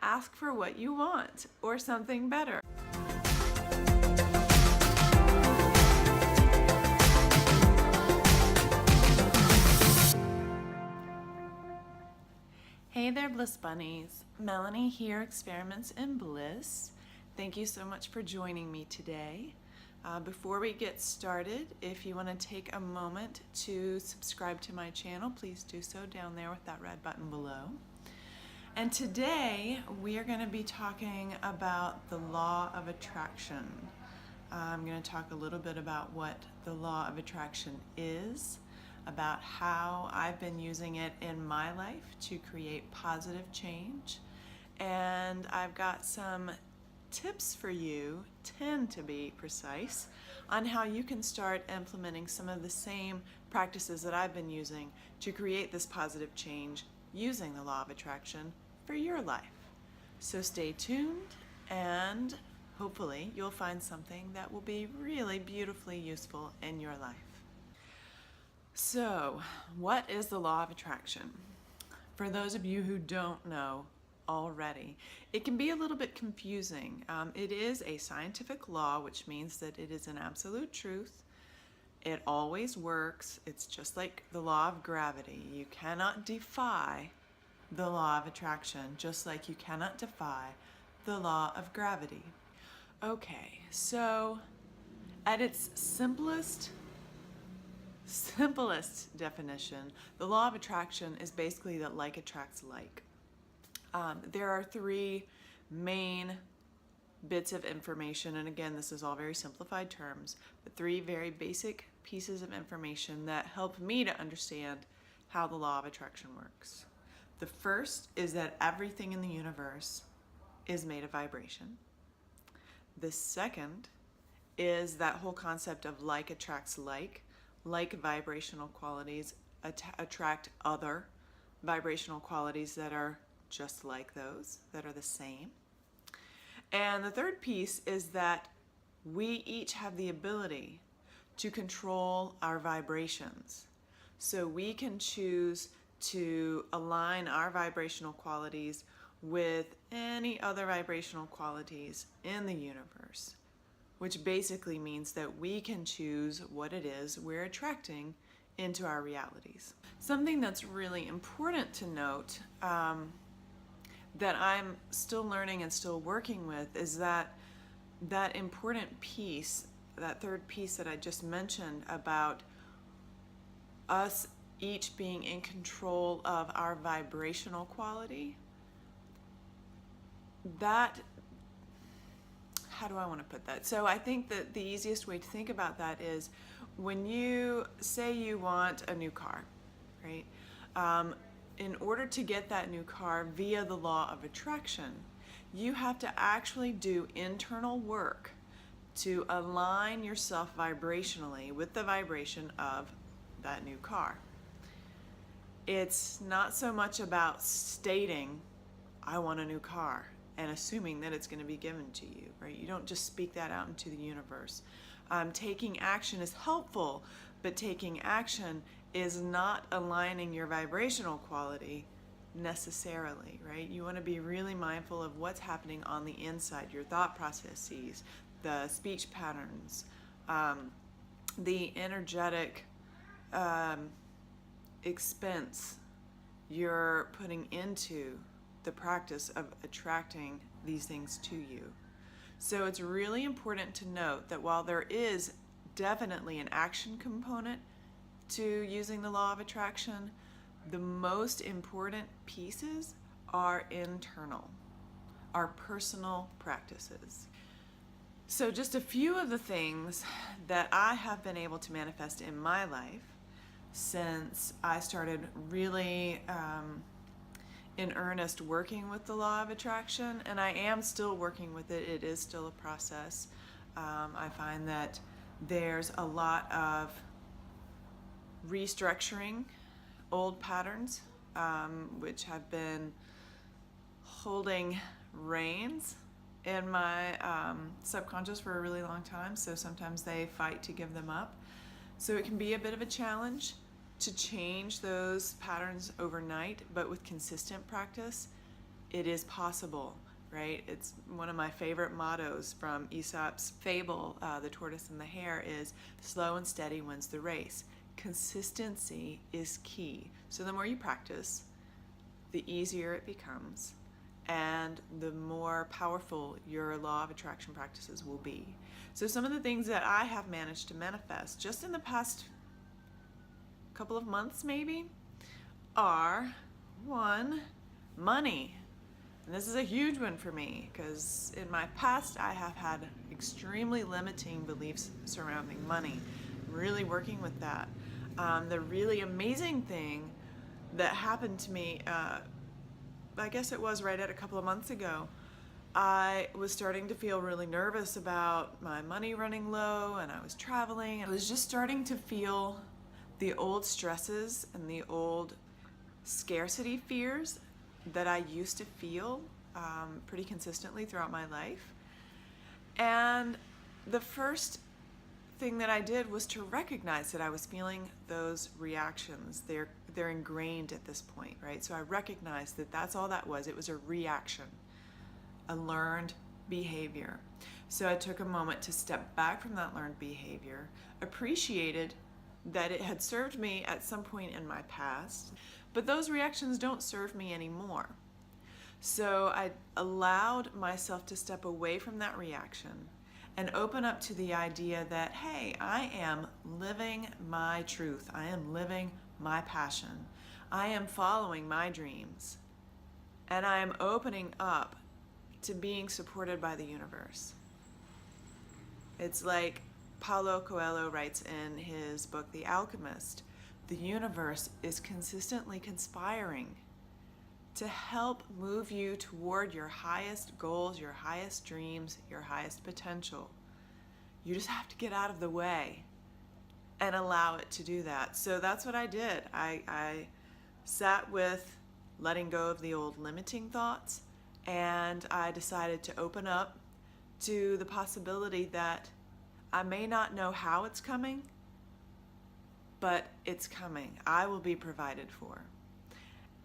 ask for what you want or something better. Hey there, Bliss Bunnies. Melanie here, Experiments in Bliss. Thank you so much for joining me today. Before we get started, if you want to take a moment to subscribe to my channel, please do so down there with that red button below. And today we are going to be talking about the law of attraction. I'm going to talk a little bit about what the law of attraction is, about how I've been using it in my life to create positive change. And I've got some tips for you, 10 to be precise, on how you can start implementing some of the same practices that I've been using to create this positive change using the law of attraction for your life. So stay tuned, and hopefully you'll find something that will be really beautifully useful in your life. So, what is the law of attraction? For those of you who don't know already, it can be a little bit confusing. It is a scientific law, which means that it is an absolute truth. It always works. It's just like the law of gravity. You cannot defy the law of attraction, just like you cannot defy the law of gravity. Okay, so at its simplest definition, the law of attraction is basically that like attracts like. There are three main bits of information, and again, this is all very simplified terms, but three very basic pieces of information that help me to understand how the law of attraction works. The first is that everything in the universe is made of vibration. The second is that whole concept of like attracts like vibrational qualities attract other vibrational qualities that are just like those, that are the same. And the third piece is that we each have the ability to control our vibrations. So we can choose to align our vibrational qualities with any other vibrational qualities in the universe, which basically means that we can choose what it is we're attracting into our realities. Something that's really important to note that I'm still learning and still working with is that important piece, that third piece that I just mentioned about us each being in control of our vibrational quality. That, how do I want to put that? So I think that the easiest way to think about that is when you say you want a new car, right? In order to get that new car via the law of attraction, you have to actually do internal work to align yourself vibrationally with the vibration of that new car. It's not so much about stating, I want a new car, and assuming that it's going to be given to you, right? You don't just speak that out into the universe. Taking action is helpful, but taking action is not aligning your vibrational quality necessarily, right? You want to be really mindful of what's happening on the inside, your thought processes, the speech patterns, the energetic expense you're putting into the practice of attracting these things to you. So it's really important to note that while there is definitely an action component to using the law of attraction, the most important pieces are internal, are personal practices. So just a few of the things that I have been able to manifest in my life since I started really in earnest working with the law of attraction, and I am still working with it. It is still a process. I find that there's a lot of restructuring old patterns, which have been holding reins in my subconscious for a really long time, so sometimes they fight to give them up. So it can be a bit of a challenge to change those patterns overnight, but with consistent practice, It is possible, right? It's one of my favorite mottos from Aesop's fable, The Tortoise and the Hare, is slow and steady wins the race. Consistency is key. So the more you practice, the easier it becomes, and the more powerful your law of attraction practices will be. So some of the things that I have managed to manifest just in the past couple of months maybe are, one, money. And this is a huge one for me because in my past I have had extremely limiting beliefs surrounding money. Really working with that. The really amazing thing that happened to me, I guess it was right at a couple of months ago, I was starting to feel really nervous about my money running low, and I was traveling. I was just starting to feel the old stresses and the old scarcity fears that I used to feel pretty consistently throughout my life. And the first thing that I did was to recognize that I was feeling those reactions. They're ingrained at this point, right? So I recognized that that's all that was. It was a reaction, a learned behavior. So I took a moment to step back from that learned behavior, appreciated that it had served me at some point in my past, but those reactions don't serve me anymore. So I allowed myself to step away from that reaction and open up to the idea that, hey, I am living my truth. I am living my passion. I am following my dreams. And I am opening up to being supported by the universe. It's like Paulo Coelho writes in his book, The Alchemist, the universe is consistently conspiring to help move you toward your highest goals, your highest dreams, your highest potential. You just have to get out of the way and allow it to do that. So that's what I did. I sat with letting go of the old limiting thoughts, and I decided to open up to the possibility that I may not know how it's coming, but it's coming. I will be provided for.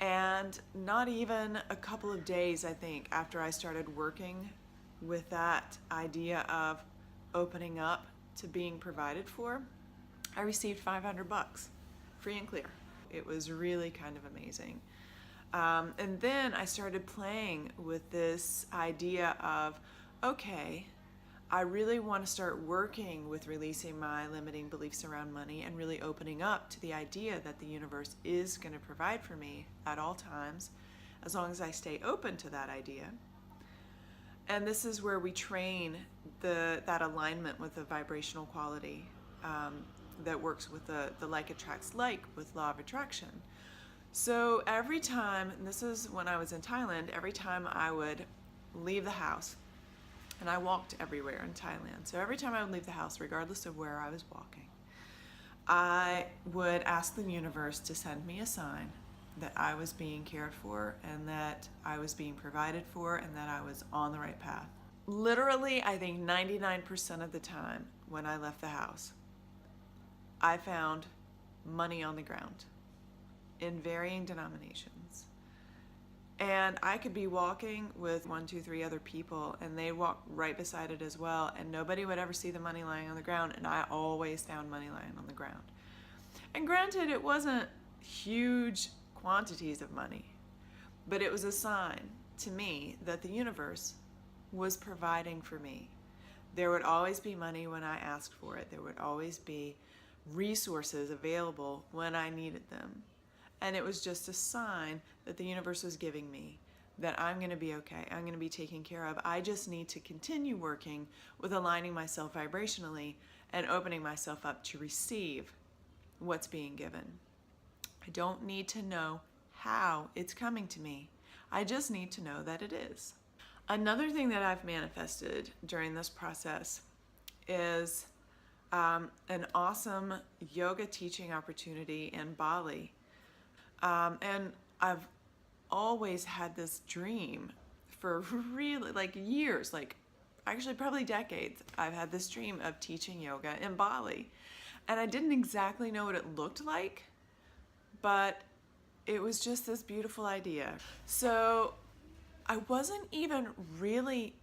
And not even a couple of days, I think, after I started working with that idea of opening up to being provided for, I received $500, free and clear. It was really kind of amazing. And then I started playing with this idea of, okay, I really want to start working with releasing my limiting beliefs around money and really opening up to the idea that the universe is going to provide for me at all times, as long as I stay open to that idea. And this is where we train that alignment with the vibrational quality that works with the like attracts like with law of attraction. So every time, and this is when I was in Thailand, every time I would leave the house, and I walked everywhere in Thailand, so every time I would leave the house, regardless of where I was walking, I would ask the universe to send me a sign that I was being cared for and that I was being provided for and that I was on the right path. Literally, I think 99% of the time when I left the house, I found money on the ground in varying denominations. And I could be walking with 1, 2, 3 other people, and they'd walk right beside it as well, and nobody would ever see the money lying on the ground, and I always found money lying on the ground. And granted, it wasn't huge quantities of money, but it was a sign to me that the universe was providing for me. There would always be money when I asked for it. There would always be resources available when I needed them. And it was just a sign that the universe was giving me that I'm going to be okay. I'm going to be taken care of. I just need to continue working with aligning myself vibrationally and opening myself up to receive what's being given. I don't need to know how it's coming to me. I just need to know that it is. Another thing that I've manifested during this process is an awesome yoga teaching opportunity in Bali. And I've always had this dream for really years, actually probably decades. I've had this dream of teaching yoga in Bali. And I didn't exactly know what it looked like, but it was just this beautiful idea. So I wasn't even really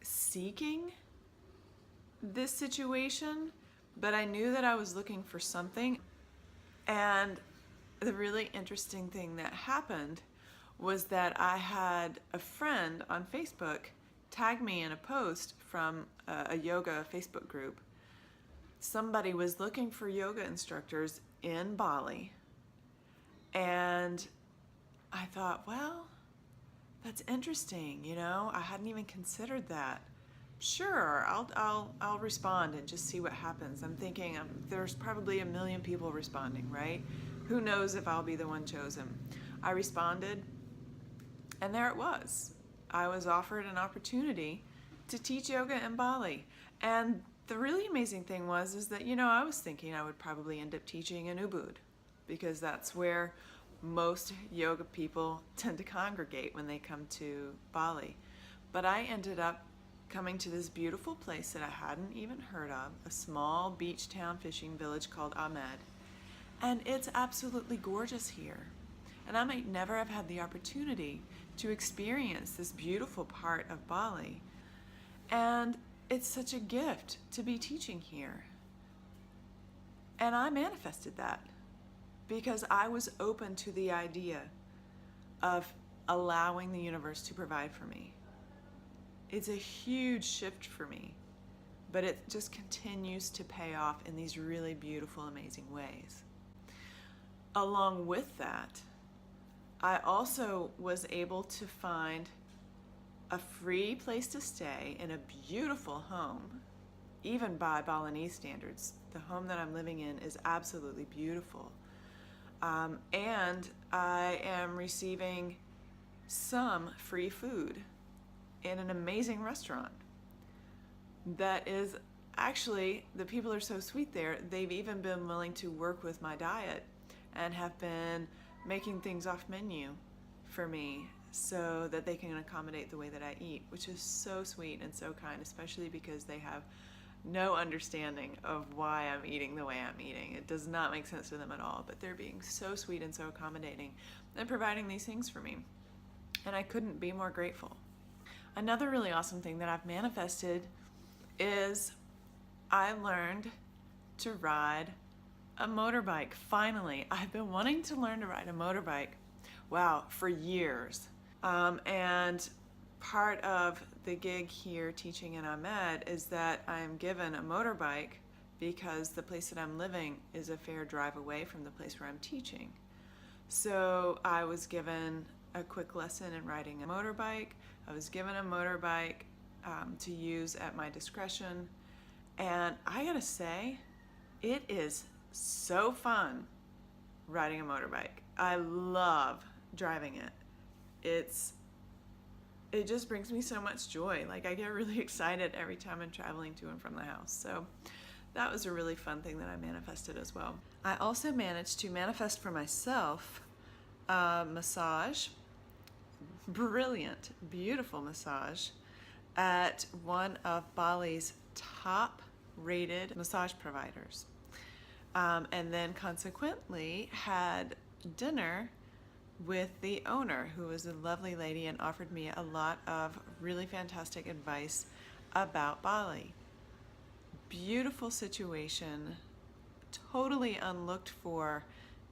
seeking this situation, but I knew that I was looking for something. And the really interesting thing that happened was that I had a friend on Facebook tag me in a post from a yoga Facebook group. Somebody was looking for yoga instructors in Bali, and I thought, well, that's interesting, you know, I hadn't even considered that. Sure, I'll respond and just see what happens. I'm thinking there's probably 1 million people responding, right? Who knows if I'll be the one chosen? I responded, and there it was. I was offered an opportunity to teach yoga in Bali. And the really amazing thing is that, you know, I was thinking I would probably end up teaching in Ubud, because that's where most yoga people tend to congregate when they come to Bali. But I ended up coming to this beautiful place that I hadn't even heard of, a small beach town fishing village called Ahmed. And it's absolutely gorgeous here. And I might never have had the opportunity to experience this beautiful part of Bali. And it's such a gift to be teaching here. And I manifested that because I was open to the idea of allowing the universe to provide for me. It's a huge shift for me, but it just continues to pay off in these really beautiful, amazing ways. Along with that, I also was able to find a free place to stay in a beautiful home, even by Balinese standards. The home that I'm living in is absolutely beautiful. And I am receiving some free food in an amazing restaurant that is actually, the people are so sweet there, they've even been willing to work with my diet and have been making things off menu for me so that they can accommodate the way that I eat, which is so sweet and so kind, especially because they have no understanding of why I'm eating the way I'm eating. It does not make sense to them at all, but they're being so sweet and so accommodating and providing these things for me. And I couldn't be more grateful. Another really awesome thing that I've manifested is I learned to ride a motorbike. Finally, I've been wanting to learn to ride a motorbike, for years. And part of the gig here teaching in Ahmed is that I'm given a motorbike because the place that I'm living is a fair drive away from the place where I'm teaching. So I was given a quick lesson in riding a motorbike. I was given a motorbike to use at my discretion. And I gotta say, it is so fun riding a motorbike. I love driving it. It just brings me so much joy. Like, I get really excited every time I'm traveling to and from the house. So that was a really fun thing that I manifested as well. I also managed to manifest for myself a massage, brilliant, beautiful massage at one of Bali's top rated massage providers. And then consequently had dinner with the owner, who was a lovely lady and offered me a lot of really fantastic advice about Bali. Beautiful situation, totally unlooked for,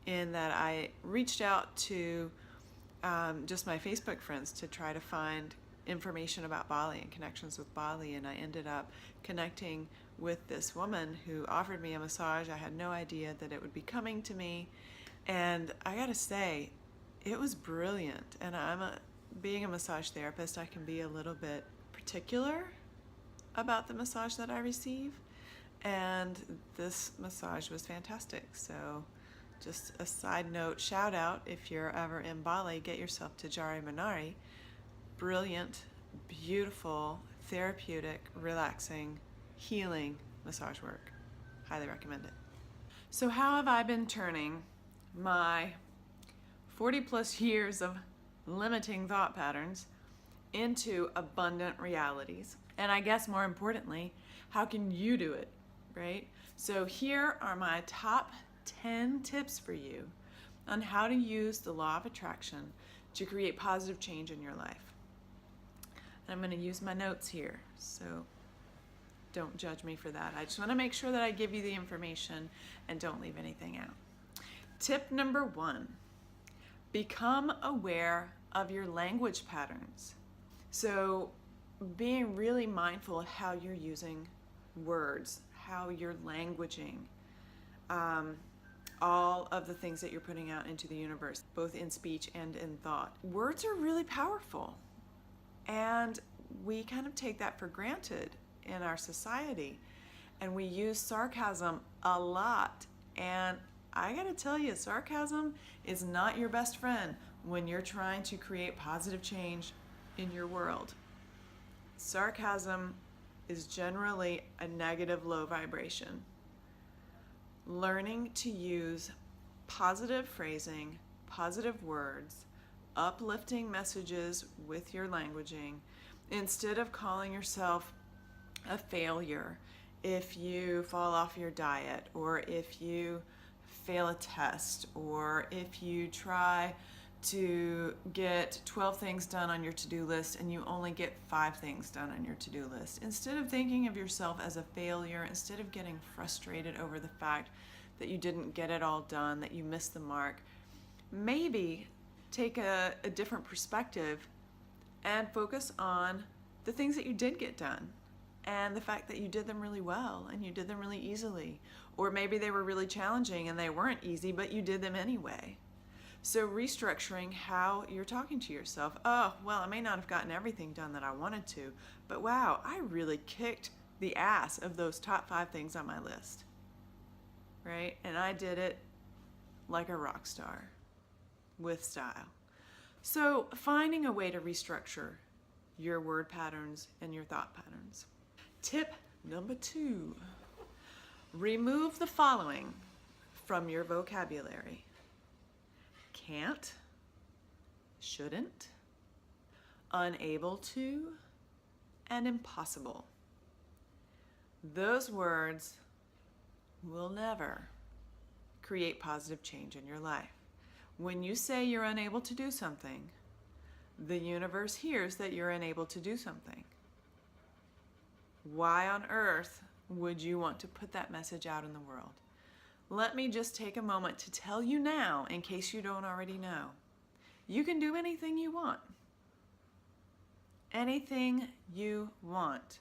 in that I reached out to just my Facebook friends to try to find information about Bali and connections with Bali, and I ended up connecting with this woman who offered me a massage. I had no idea that it would be coming to me, and I gotta say, it was brilliant. And being a massage therapist, I can be a little bit particular about the massage that I receive, and this massage was fantastic. So just a side note, shout out, if you're ever in Bali, get yourself to Jari Menari. Brilliant, beautiful, therapeutic, relaxing, healing massage work. Highly recommend it. So how have I been turning my 40 plus years of limiting thought patterns into abundant realities? And I guess more importantly, how can you do it, right? So here are my top 10 tips for you on how to use the law of attraction to create positive change in your life. And I'm going to use my notes here, so don't judge me for that. I just want to make sure that I give you the information and don't leave anything out. Tip number 1, become aware of your language patterns. So being really mindful of how you're using words, how you're languaging, all of the things that you're putting out into the universe, both in speech and in thought. Words are really powerful, and we kind of take that for granted in our society, and we use sarcasm a lot. And I gotta tell you, sarcasm is not your best friend when you're trying to create positive change in your world. Sarcasm is generally a negative, low vibration. Learning to use positive phrasing, positive words, uplifting messages with your languaging, instead of calling yourself a failure if you fall off your diet, or if you fail a test, or if you try to get 12 things done on your to-do list and you only get 5 things done on your to-do list. Instead of thinking of yourself as a failure, instead of getting frustrated over the fact that you didn't get it all done, that you missed the mark, maybe take a different perspective and focus on the things that you did get done and the fact that you did them really well and you did them really easily. Or maybe they were really challenging and they weren't easy, but you did them anyway. So restructuring how you're talking to yourself. Oh, well, I may not have gotten everything done that I wanted to, but wow, I really kicked the ass of those top 5 things on my list, right? And I did it like a rock star with style. So finding a way to restructure your word patterns and your thought patterns. Tip number 2, remove the following from your vocabulary: can't, shouldn't, unable to, and impossible. Those words will never create positive change in your life. When you say you're unable to do something, the universe hears that you're unable to do something. Why on earth would you want to put that message out in the world? Let me just take a moment to tell you now, in case you don't already know. You can do anything you want. Anything you want,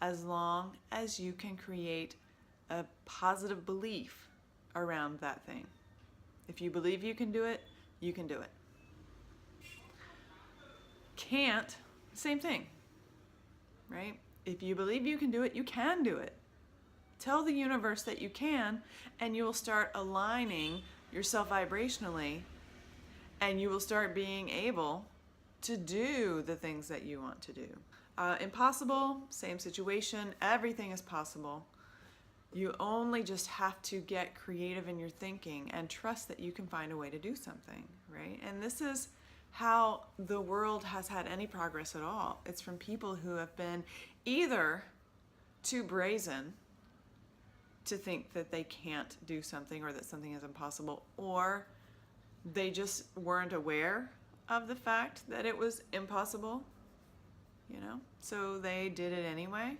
as long as you can create a positive belief around that thing. If you believe you can do it, you can do it. Can't, same thing, right? If you believe you can do it, you can do it. Tell the universe that you can, and you will start aligning yourself vibrationally, and you will start being able to do the things that you want to do. Impossible, same situation. Everything is possible. You only just have to get creative in your thinking and trust that you can find a way to do something, right? And this is how the world has had any progress at all. It's from people who have been either too brazen to think that they can't do something or that something is impossible, or they just weren't aware of the fact that it was impossible, so they did it anyway.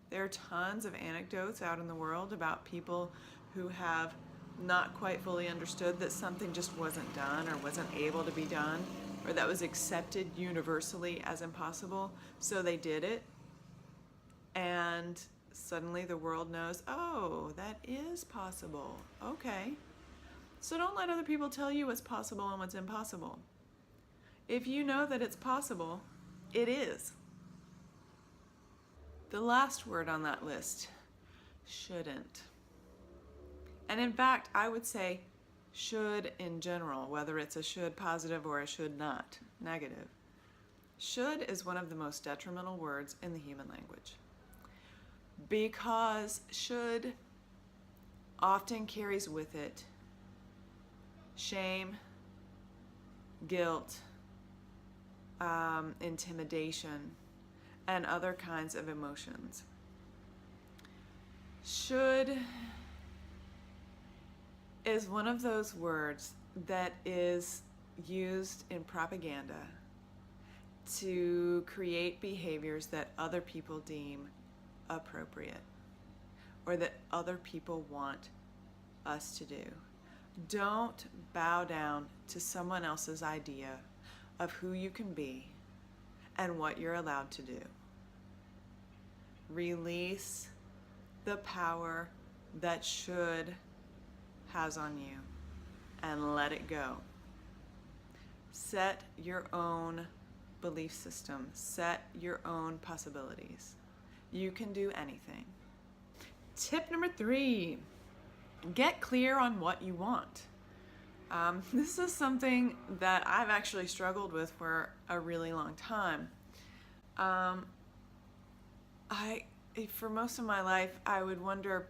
There are tons of anecdotes out in the world about people who have not quite fully understood that something just wasn't done or wasn't able to be done, or that was accepted universally as impossible, so they did it, and suddenly the world knows, oh, that is possible. Okay. So don't let other people tell you what's possible and what's impossible. If you know that it's possible, it is. The last word on that list, shouldn't. And in fact, I would say should in general, whether it's a should positive or a should not negative. Should is one of the most detrimental words in the human language, because should often carries with it shame, guilt, intimidation, and other kinds of emotions. Should is one of those words that is used in propaganda to create behaviors that other people deem appropriate or that other people want us to do. Don't bow down to someone else's idea of who you can be and what you're allowed to do. Release the power that should has on you and let it go. Set your own belief system. Set your own possibilities. You can do anything. Tip number 3, get clear on what you want. This is something that I've actually struggled with for a really long time. For most of my life, I would wonder,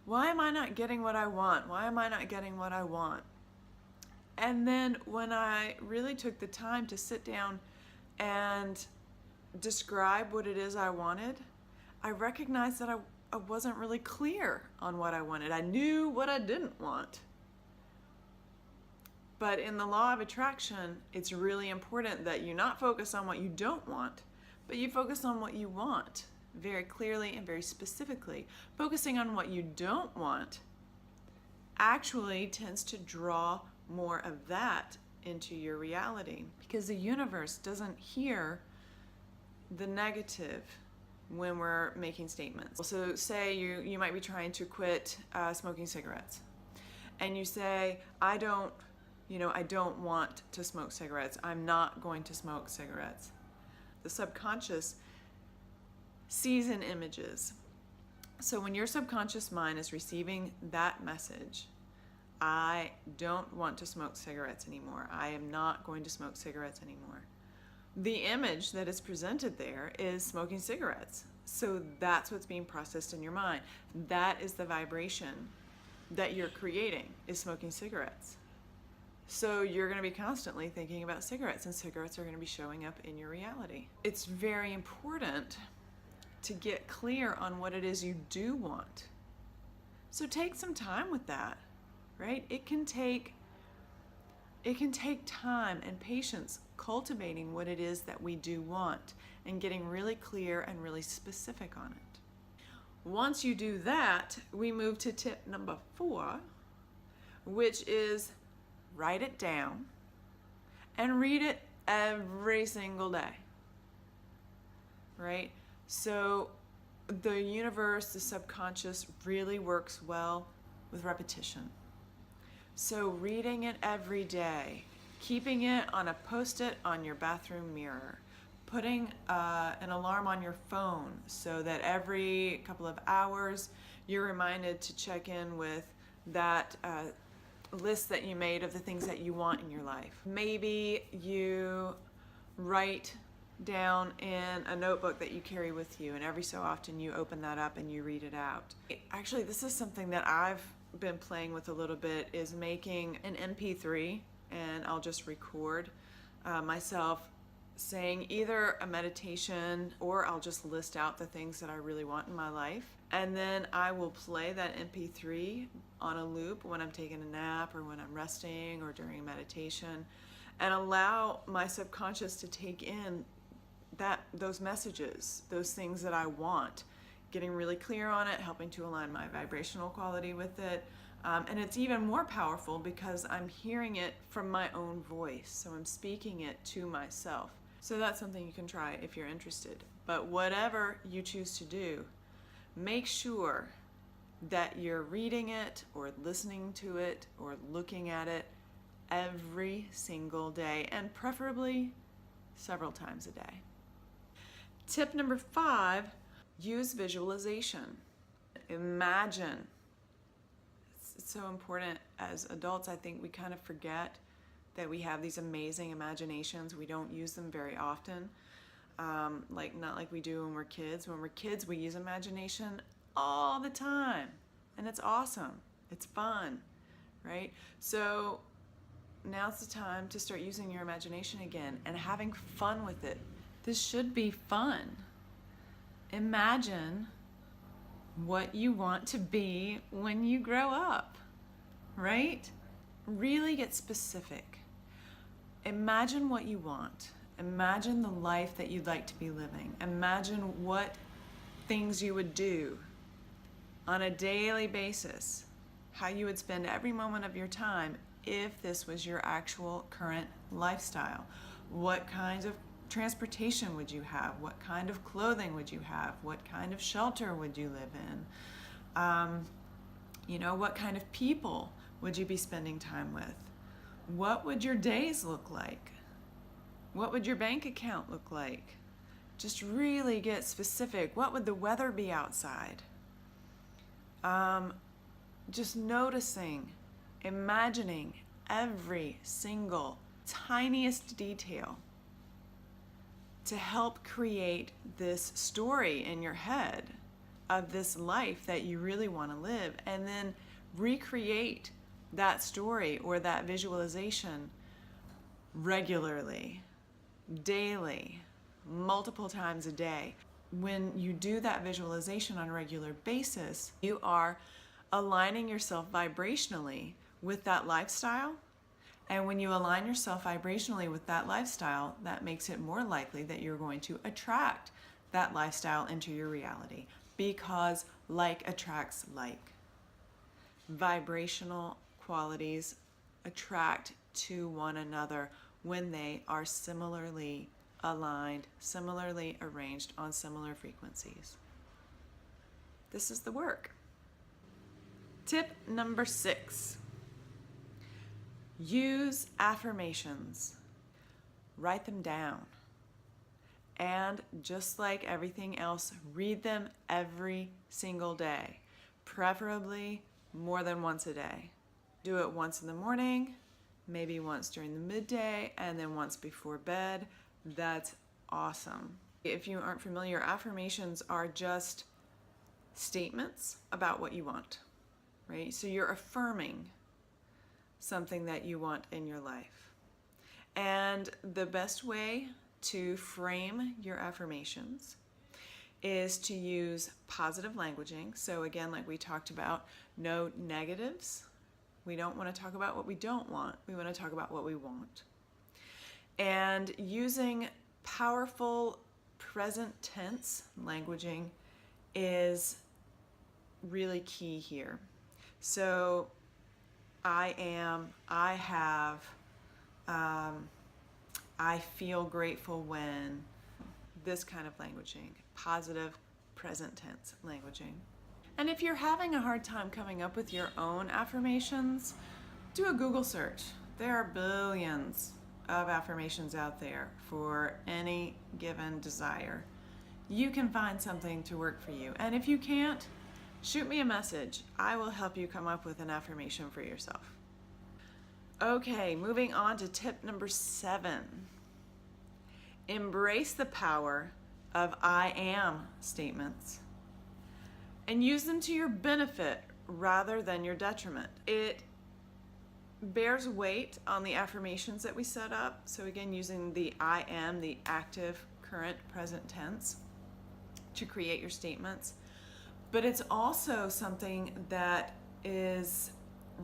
why am I not getting what I want? Why am I not getting what I want? And then when I really took the time to sit down and describe what it is I wanted, I recognized that I wasn't really clear on what I wanted. I knew what I didn't want. But in the law of attraction, it's really important that you not focus on what you don't want, but you focus on what you want very clearly and very specifically. Focusing on what you don't want actually tends to draw more of that into your reality, because the universe doesn't hear the negative when we're making statements. So say you might be trying to quit smoking cigarettes, and you say, I don't want to smoke cigarettes. I'm not going to smoke cigarettes. The subconscious sees in images. So when your subconscious mind is receiving that message, I don't want to smoke cigarettes anymore. I am not going to smoke cigarettes anymore. The image that is presented there is smoking cigarettes. So that's what's being processed in your mind. That is the vibration that you're creating, is smoking cigarettes. So you're going to be constantly thinking about cigarettes, and cigarettes are going to be showing up in your reality. It's very important to get clear on what it is you do want. So take some time with that, right? It can take time and patience cultivating what it is that we do want and getting really clear and really specific on it. Once you do that, we move to tip number 4, which is write it down and read it every single day, right? So the universe, the subconscious, really works well with repetition. So reading it every day, keeping it on a post-it on your bathroom mirror, putting an alarm on your phone so that every couple of hours you're reminded to check in with that list that you made of the things that you want in your life. Maybe you write down in a notebook that you carry with you, and every so often you open that up and you read it out. Actually, this is something that I've been playing with a little bit, is making an MP3, and I'll just record myself saying either a meditation, or I'll just list out the things that I really want in my life, and then I will play that MP3 on a loop when I'm taking a nap or when I'm resting or during a meditation, and allow my subconscious to take in those messages, those things that I want, getting really clear on it, helping to align my vibrational quality with it. And it's even more powerful because I'm hearing it from my own voice, so I'm speaking it to myself. So that's something you can try if you're interested. But whatever you choose to do, make sure that you're reading it or listening to it or looking at it every single day, and preferably several times a day. Tip number 5, use visualization. Imagine. It's so important. As adults, I think we kind of forget that we have these amazing imaginations. We don't use them very often, not like we do when we're kids. When we're kids, we use imagination all the time, and it's awesome. It's fun, right? So now's the time to start using your imagination again and having fun with it. This should be fun. Imagine what you want to be when you grow up, right? Really get specific. Imagine what you want. Imagine the life that you'd like to be living. Imagine what things you would do on a daily basis, how you would spend every moment of your time if this was your actual current lifestyle. What kinds of transportation would you have? What kind of clothing would you have? What kind of shelter would you live in? What kind of people would you be spending time with? What would your days look like? What would your bank account look like? Just really get specific. What would the weather be outside? Just noticing, imagining every single tiniest detail to help create this story in your head of this life that you really want to live, and then recreate that story or that visualization regularly, daily, multiple times a day. When you do that visualization on a regular basis, you are aligning yourself vibrationally with that lifestyle. And when you align yourself vibrationally with that lifestyle, that makes it more likely that you're going to attract that lifestyle into your reality, because like attracts like. Vibrational qualities attract to one another when they are similarly aligned, similarly arranged on similar frequencies. This is the work. Tip number 6. Use affirmations. Write them down. And just like everything else, read them every single day, preferably more than once a day. Do it once in the morning, maybe once during the midday, and then once before bed. That's awesome. If you aren't familiar, affirmations are just statements about what you want, right? So you're affirming something that you want in your life. And the best way to frame your affirmations is to use positive languaging. So again, like we talked about, no negatives. We don't want to talk about what we don't want. We want to talk about what we want. And using powerful present tense languaging is really key here. So I am, I have, I feel grateful when, this kind of languaging, positive present tense languaging. And if you're having a hard time coming up with your own affirmations, do a Google search. There are billions of affirmations out there for any given desire. You can find something to work for you. And if you can't, shoot me a message. I will help you come up with an affirmation for yourself. Okay, moving on to tip number 7. Embrace the power of I am statements and use them to your benefit rather than your detriment. It bears weight on the affirmations that we set up. So again, using the I am, the active, current, present tense to create your statements. But it's also something that is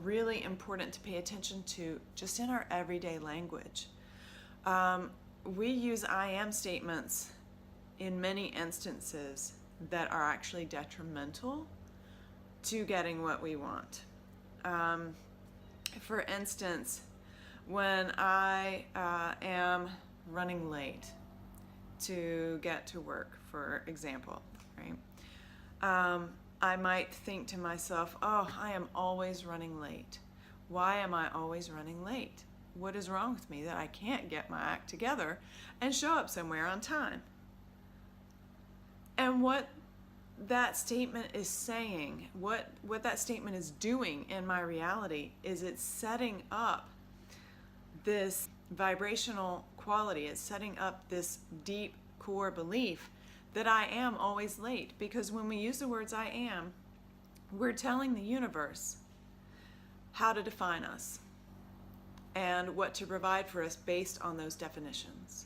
really important to pay attention to just in our everyday language. We use I am statements in many instances that are actually detrimental to getting what we want. For instance, when I am running late to get to work, for example, right? I might think to myself, oh, I am always running late. Why am I always running late? What is wrong with me that I can't get my act together and show up somewhere on time? And what that statement is saying, what that statement is doing in my reality is it's setting up this vibrational quality. It's setting up this deep core belief that I am always late. Because when we use the words I am, we're telling the universe how to define us and what to provide for us based on those definitions.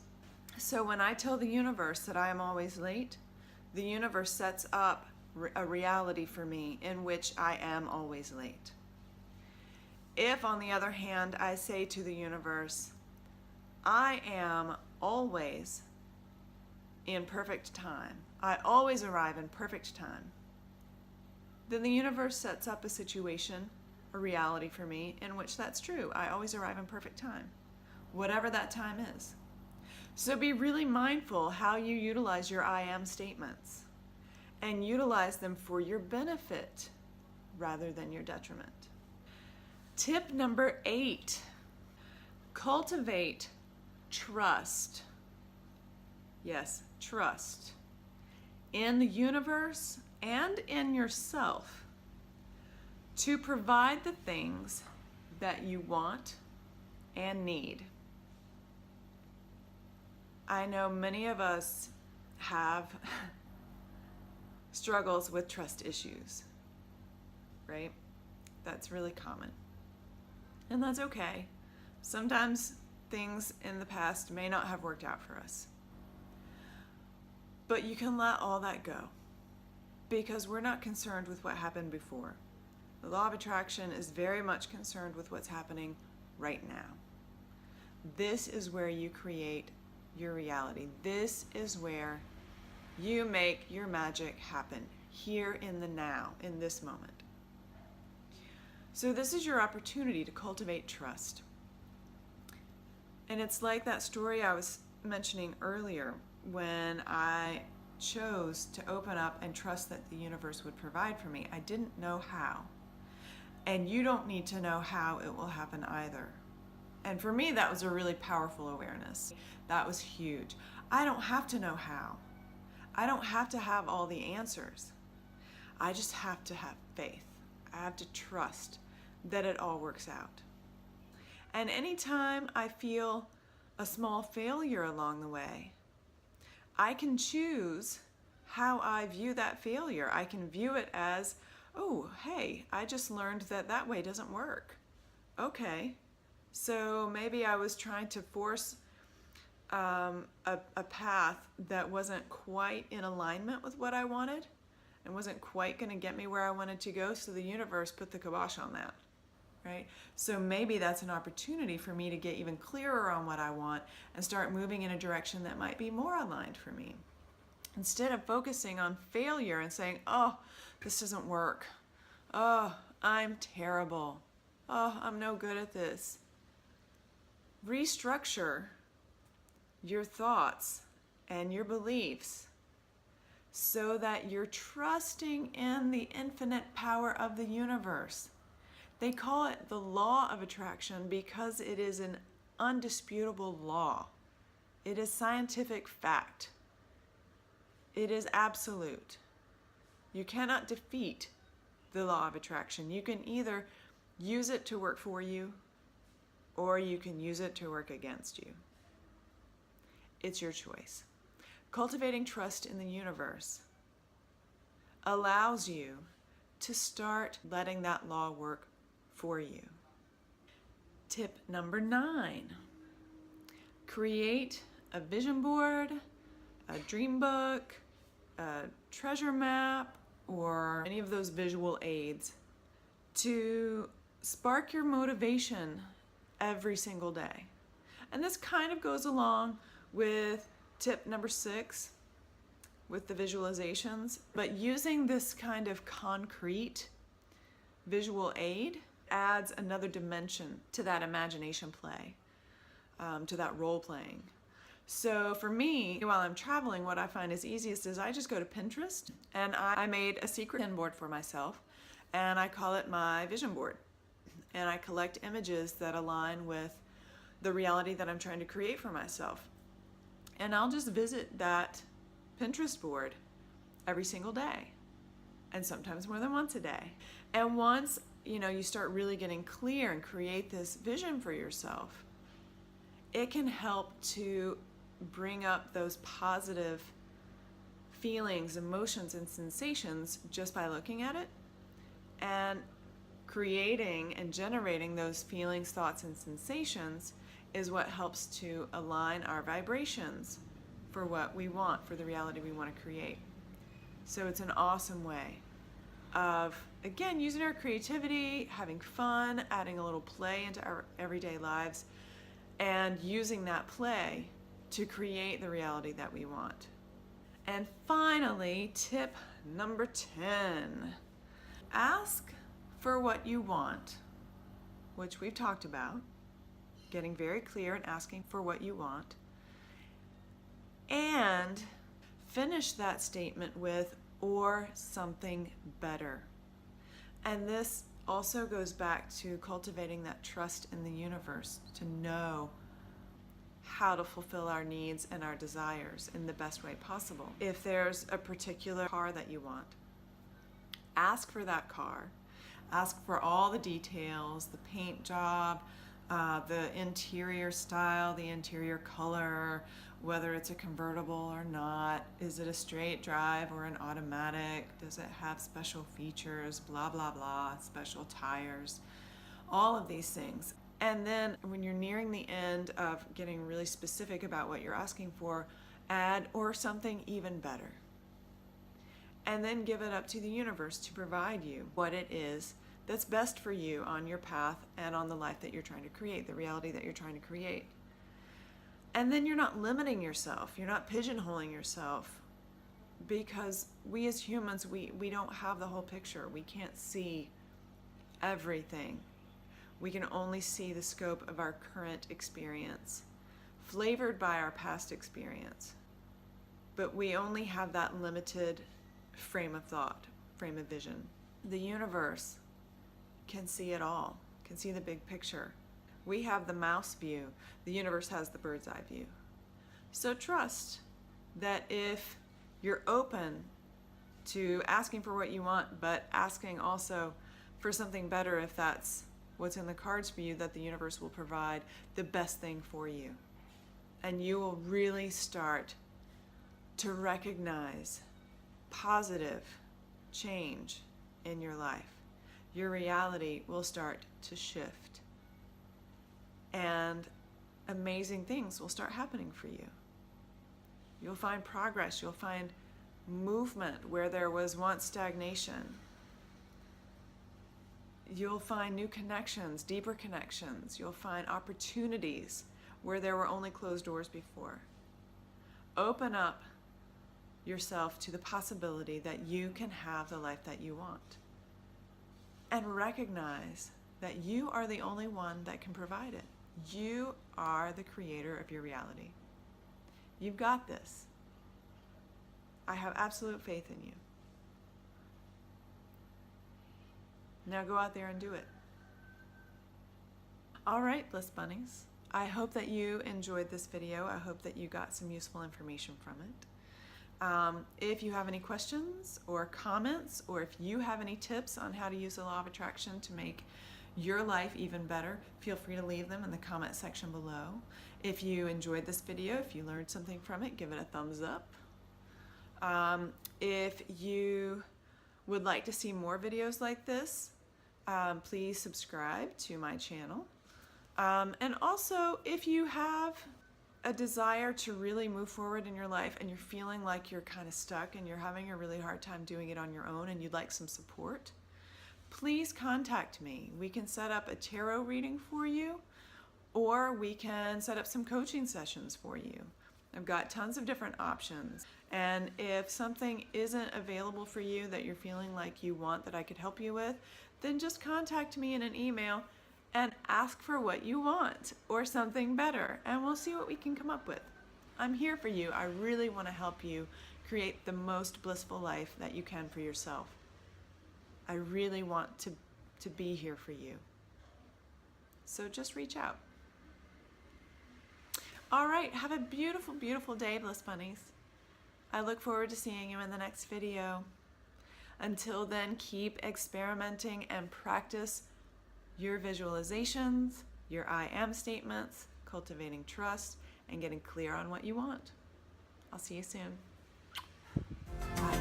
So when I tell the universe that I am always late, the universe sets up a reality for me in which I am always late. If, on the other hand, I say to the universe, I am always in perfect time, I always arrive in perfect time, then the universe sets up a situation, a reality for me in which that's true. I always arrive in perfect time, whatever that time is. So be really mindful how you utilize your I am statements and utilize them for your benefit rather than your detriment. Tip number 8, cultivate trust. Yes, trust in the universe and in yourself to provide the things that you want and need. I know many of us have struggles with trust issues, right? That's really common. And that's okay. Sometimes things in the past may not have worked out for us. But you can let all that go because we're not concerned with what happened before. The law of attraction is very much concerned with what's happening right now. This is where you create your reality. This is where you make your magic happen, here in the now, in this moment. So this is your opportunity to cultivate trust. And it's like that story I was mentioning earlier when I chose to open up and trust that the universe would provide for me. I didn't know how. And you don't need to know how it will happen either. And for me, that was a really powerful awareness. That was huge. I don't have to know how. I don't have to have all the answers. I just have to have faith. I have to trust that it all works out. And anytime I feel a small failure along the way, I can choose how I view that failure. I can view it as, oh, hey, I just learned that that way doesn't work. Okay, so maybe I was trying to force a path that wasn't quite in alignment with what I wanted and wasn't quite going to get me where I wanted to go, so the universe put the kibosh on that. Right? So maybe that's an opportunity for me to get even clearer on what I want and start moving in a direction that might be more aligned for me. Instead of focusing on failure and saying, oh, this doesn't work. Oh, I'm terrible. Oh, I'm no good at this. Restructure your thoughts and your beliefs so that you're trusting in the infinite power of the universe. They call it the law of attraction because it is an undisputable law. It is scientific fact. It is absolute. You cannot defeat the law of attraction. You can either use it to work for you or you can use it to work against you. It's your choice. Cultivating trust in the universe allows you to start letting that law work for you. Tip number 9, create a vision board, a dream book, a treasure map, or any of those visual aids to spark your motivation every single day. And this kind of goes along with tip number 6 with the visualizations, but using this kind of concrete visual aid adds another dimension to that imagination play, to that role playing. So for me, while I'm traveling, what I find is easiest is I just go to Pinterest and I made a secret pin board for myself and I call it my vision board. And I collect images that align with the reality that I'm trying to create for myself. And I'll just visit that Pinterest board every single day, and sometimes more than once a day. And once you start really getting clear and create this vision for yourself, it can help to bring up those positive feelings, emotions, and sensations just by looking at it. And creating and generating those feelings, thoughts, and sensations is what helps to align our vibrations for what we want, for the reality we want to create. So it's an awesome way of, again, using our creativity, having fun, adding a little play into our everyday lives, and using that play to create the reality that we want. And finally, tip number 10, ask for what you want, which we've talked about, getting very clear and asking for what you want. And finish that statement with, or something better. And this also goes back to cultivating that trust in the universe to know how to fulfill our needs and our desires in the best way possible. If there's a particular car that you want, ask for that car. Ask for all the details, the paint job, the interior style, the interior color, whether it's a convertible or not. Is it a straight drive or an automatic? Does it have special features? Blah, blah, blah, special tires, all of these things. And then when you're nearing the end of getting really specific about what you're asking for, add or something even better. And then give it up to the universe to provide you what it is that's best for you on your path and on the life that you're trying to create, the reality that you're trying to create. And then you're not limiting yourself, you're not pigeonholing yourself, because we as humans, we don't have the whole picture. We can't see everything. We can only see the scope of our current experience, flavored by our past experience. But we only have that limited frame of thought, frame of vision. The universe can see it all, can see the big picture. We have the mouse view, the universe has the bird's eye view. So trust that if you're open to asking for what you want, but asking also for something better, if that's what's in the cards for you, that the universe will provide the best thing for you. And you will really start to recognize positive change in your life. Your reality will start to shift. And amazing things will start happening for you. You'll find progress, you'll find movement where there was once stagnation. You'll find new connections, deeper connections. You'll find opportunities where there were only closed doors before. Open up yourself to the possibility that you can have the life that you want. And recognize that you are the only one that can provide it. You are the creator of your reality. You've got this. I have absolute faith in you. Now go out there and do it. All right, Bliss Bunnies. I hope that you enjoyed this video. I hope that you got some useful information from it. If you have any questions or comments, or if you have any tips on how to use the law of attraction to make your life even better, feel free to leave them in the comment section below. If you enjoyed this video, if you learned something from it, give it a thumbs up. If you would like to see more videos like this, please subscribe to my channel. And also, if you have a desire to really move forward in your life and you're feeling like you're kind of stuck and you're having a really hard time doing it on your own and you'd like some support, please contact me. We can set up a tarot reading for you, or we can set up some coaching sessions for you. I've got tons of different options. And if something isn't available for you that you're feeling like you want that I could help you with, then just contact me in an email and ask for what you want or something better, and we'll see what we can come up with. I'm here for you. I really want to help you create the most blissful life that you can for yourself. I really want to be here for you. So just reach out. All right, have a beautiful, beautiful day, Bliss Bunnies. I look forward to seeing you in the next video. Until then, keep experimenting and practice your visualizations, your I am statements, cultivating trust, and getting clear on what you want. I'll see you soon. Bye.